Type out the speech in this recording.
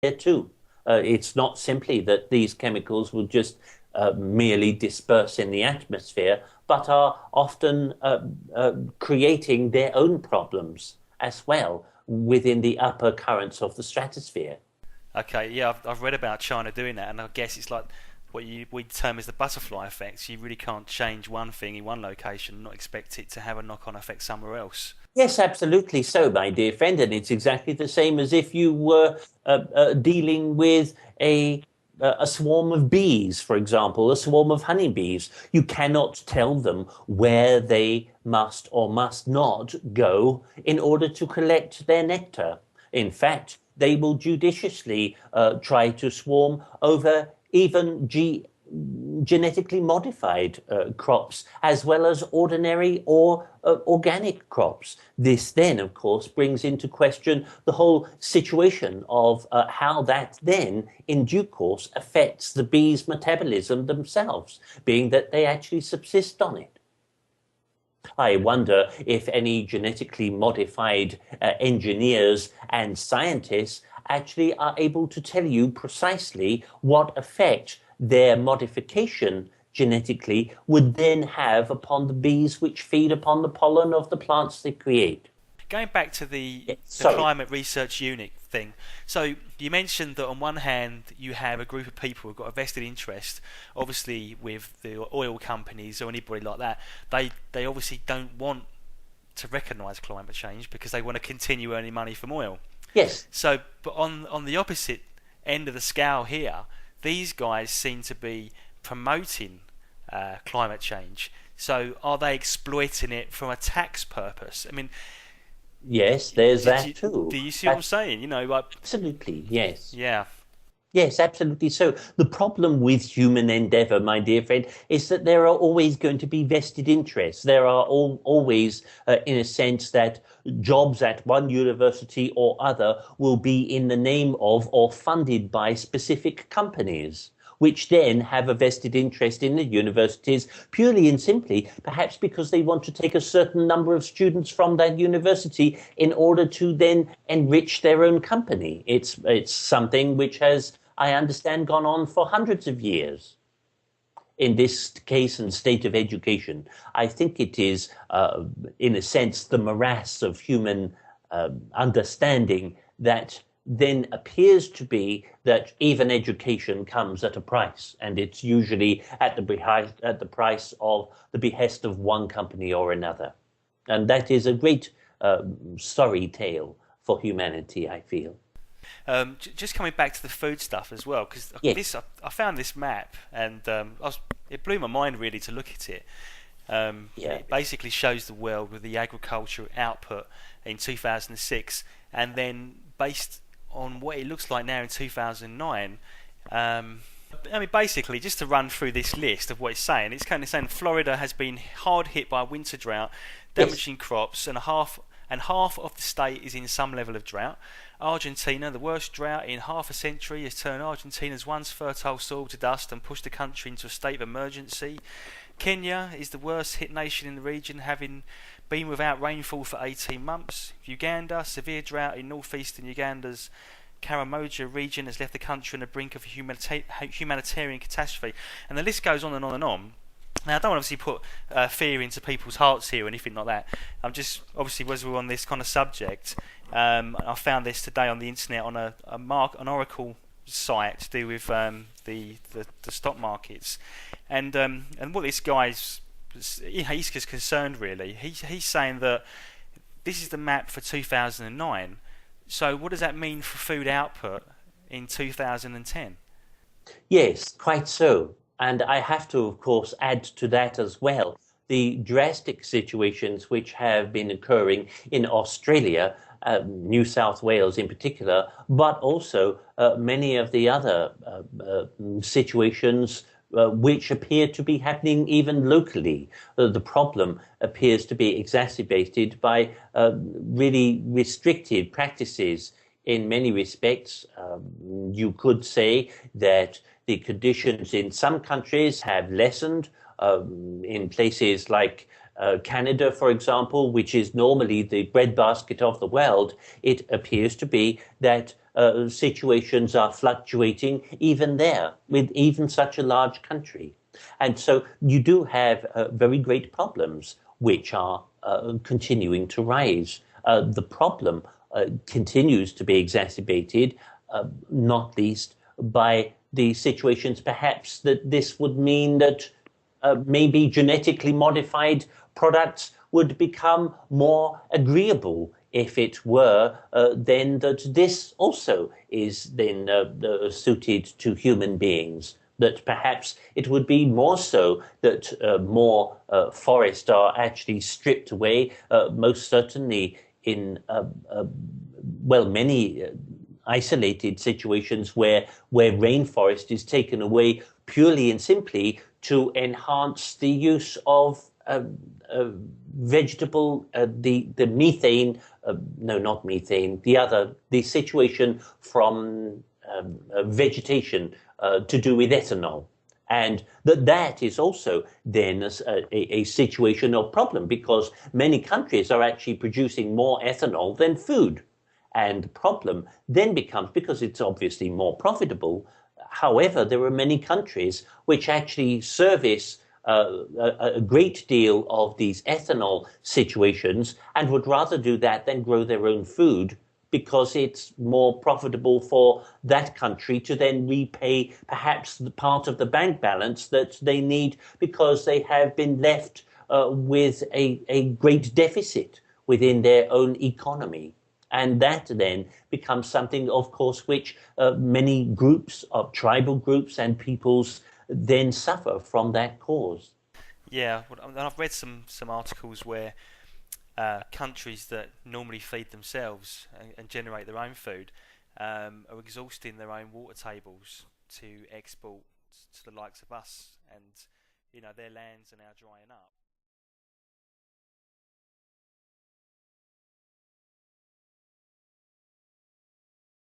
there too. It's not simply that these chemicals will just merely disperse in the atmosphere, but are often creating their own problems as well within the upper currents of the stratosphere. Okay, yeah, I've read about China doing that, and I guess it's like what we term as the butterfly effect. You really can't change one thing in one location and not expect it to have a knock-on effect somewhere else. Yes, absolutely so, my dear friend. And it's exactly the same as if you were dealing with a swarm of bees, for example, a swarm of honeybees. You cannot tell them where they must or must not go in order to collect their nectar. In fact, they will judiciously try to swarm over even genetically modified crops as well as ordinary or organic crops. This then, of course, brings into question the whole situation of how that then, in due course, affects the bees' metabolism themselves, being that they actually subsist on it. I wonder if any genetically modified engineers and scientists actually are able to tell you precisely what effect their modification genetically would then have upon the bees which feed upon the pollen of the plants they create. Going back to the Yes, the sorry. climate research unit thing, so you mentioned that on one hand you have a group of people who've got a vested interest, obviously with the oil companies or anybody like that. They obviously don't want to recognise climate change because they want to continue earning money from oil. Yes, So, but on the opposite end of the scale here, these guys seem to be promoting climate change. So, are they exploiting it from a tax purpose? I mean, yes, there's did that you too. do you see what I'm saying? You know, like Absolutely, yes. yeah, Yes, absolutely. So the problem with human endeavor, my dear friend, is that there are always going to be vested interests. There are always, in a sense, that jobs at one university or other will be in the name of or funded by specific companies, which then have a vested interest in the universities purely and simply, perhaps because they want to take a certain number of students from that university in order to then enrich their own company. It's something which has, I understand, gone on for hundreds of years. In this case and state of education, I think it is, in a sense, the morass of human understanding that then appears to be that even education comes at a price, and it's usually at the price of the behest of one company or another, and that is a great sorry tale for humanity, I feel. just coming back to the food stuff as well, because Yes, this I found this map and it blew my mind really to look at it. yeah, It basically shows the world with the agriculture output in 2006, and then based on what it looks like now in 2009. I mean, basically, just to run through this list of what it's saying, it's kind of saying Florida has been hard hit by a winter drought, yes, damaging crops, and half of the state is in some level of drought. Argentina, the worst drought in half a century, has turned Argentina's once fertile soil to dust and pushed the country into a state of emergency. Kenya is the worst hit nation in the region, having been without rainfall for 18 months. Uganda, severe drought in northeastern Uganda's Karamoja region has left the country on the brink of a humanitarian catastrophe. And the list goes on and on and on. Now, I don't want to obviously put fear into people's hearts here or anything like that. I'm just, obviously, as we're on this kind of subject, I found this today on the internet on an Oracle site to do with the stock markets, and what this guy's, he's just concerned really. He's saying that this is the map for 2009. So what does that mean for food output in 2010? yes, quite so. And I have to, of course, add to that as well the drastic situations which have been occurring in Australia, New South Wales in particular, but also many of the other situations which appear to be happening even locally. The problem appears to be exacerbated by really restricted practices in many respects. You could say that the conditions in some countries have lessened. In places like Canada, for example, which is normally the breadbasket of the world, it appears to be that situations are fluctuating even there, with even such a large country. And so you do have very great problems which are continuing to rise. The problem continues to be exacerbated, not least by the situations perhaps that this would mean that maybe genetically modified products would become more agreeable if it were then that this also is then suited to human beings. That perhaps it would be more so that more forests are actually stripped away, most certainly in well, many isolated situations where rainforest is taken away purely and simply to enhance the use of uh, vegetable the methane no, not methane, the situation from vegetation to do with ethanol, and that is also then a situation of problem because many countries are actually producing more ethanol than food. And the problem then becomes, because it's obviously more profitable, however, there are many countries which actually service a great deal of these ethanol situations and would rather do that than grow their own food because it's more profitable for that country to then repay perhaps the part of the bank balance that they need because they have been left with a great deficit within their own economy. And that then becomes something, of course, which many groups of tribal groups and peoples then suffer from that cause. Yeah, and I've read some articles where countries that normally feed themselves and generate their own food are exhausting their own water tables to export to the likes of us, and their lands are now drying up.